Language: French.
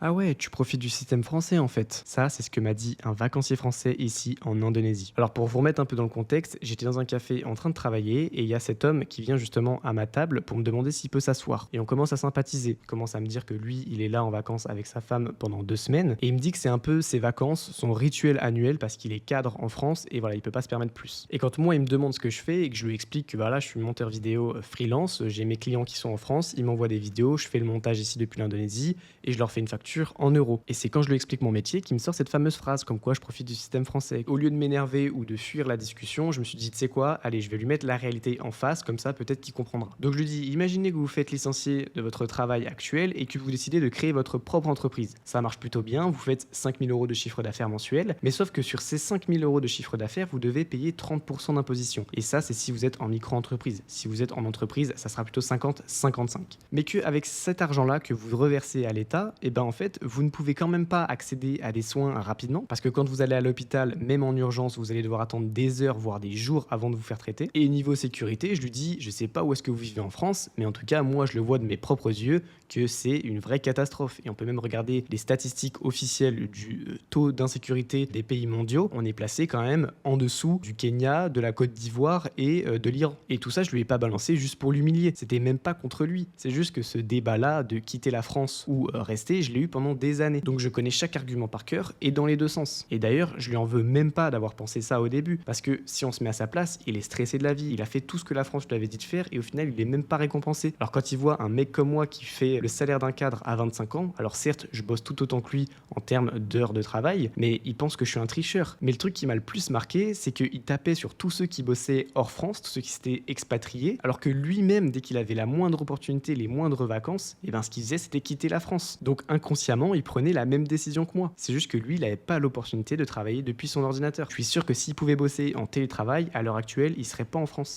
Ah ouais, tu profites du système français en fait. Ça, c'est ce que m'a dit un vacancier français ici en Indonésie. Alors pour vous remettre un peu dans le contexte, j'étais dans un café en train de travailler et il y a cet homme qui vient justement à ma table pour me demander s'il peut s'asseoir. Et on commence à sympathiser. Il commence à me dire que lui, il est là en vacances avec sa femme pendant 2 semaines. Et il me dit que c'est un peu ses vacances, son rituel annuel parce qu'il est cadre en France et voilà, il peut pas se permettre plus. Et quand moi, il me demande ce que je fais et que je lui explique que voilà, je suis monteur vidéo freelance, j'ai mes clients qui sont en France, ils m'envoient des vidéos, je fais le montage ici depuis l'Indonésie et je leur fais une facture en euros. Et c'est quand je lui explique mon métier qu'il me sort cette fameuse phrase comme quoi je profite du système français. Au lieu de m'énerver ou de fuir la discussion, je me suis dit, tu sais quoi, allez, je vais lui mettre la réalité en face, comme ça peut-être qu'il comprendra. Donc je lui dis, imaginez que vous vous faites licencier de votre travail actuel et que vous décidez de créer votre propre entreprise. Ça marche plutôt bien, vous faites 5 000 € de chiffre d'affaires mensuel, mais sauf que sur ces 5 000 € de chiffre d'affaires, vous devez payer 30% d'imposition. Et ça, c'est si vous êtes en micro-entreprise. Si vous êtes en entreprise, ça sera plutôt 50-55. Mais qu'avec cet argent-là que vous reversez à l'État, et ben en fait, vous ne pouvez quand même pas accéder à des soins rapidement, parce que quand vous allez à l'hôpital, même en urgence, vous allez devoir attendre des heures, voire des jours avant de vous faire traiter. Et niveau sécurité, je lui dis, je sais pas où est-ce que vous vivez en France, mais en tout cas, moi, je le vois de mes propres yeux que c'est une vraie catastrophe. Et on peut même regarder les statistiques officielles du taux d'insécurité des pays mondiaux. On est placé quand même en dessous du Kenya, de la Côte d'Ivoire et de l'Iran. Et tout ça, je lui ai pas balancé juste pour l'humilier. C'était même pas contre lui. C'est juste que ce débat-là de quitter la France ou rester, je l'ai eu pendant des années. Donc je connais chaque argument par cœur et dans les deux sens. Et d'ailleurs, je lui en veux même pas d'avoir pensé ça au début. Parce que si on se met à sa place, il est stressé de la vie. Il a fait tout ce que la France lui avait dit de faire et au final, il est même pas récompensé. Alors quand il voit un mec comme moi qui fait le salaire d'un cadre à 25 ans, alors certes, je bosse tout autant que lui en termes d'heures de travail, mais il pense que je suis un tricheur. Mais le truc qui m'a le plus marqué, c'est qu'il tapait sur tous ceux qui bossaient hors France, tous ceux qui s'étaient expatriés, alors que lui-même, dès qu'il avait la moindre opportunité, les moindres vacances, et ben ce qu'il faisait, c'était quitter la France. Donc inconsciemment, il prenait la même décision que moi. C'est juste que lui, il n'avait pas l'opportunité de travailler depuis son ordinateur. Je suis sûr que s'il pouvait bosser en télétravail, à l'heure actuelle, il serait pas en France.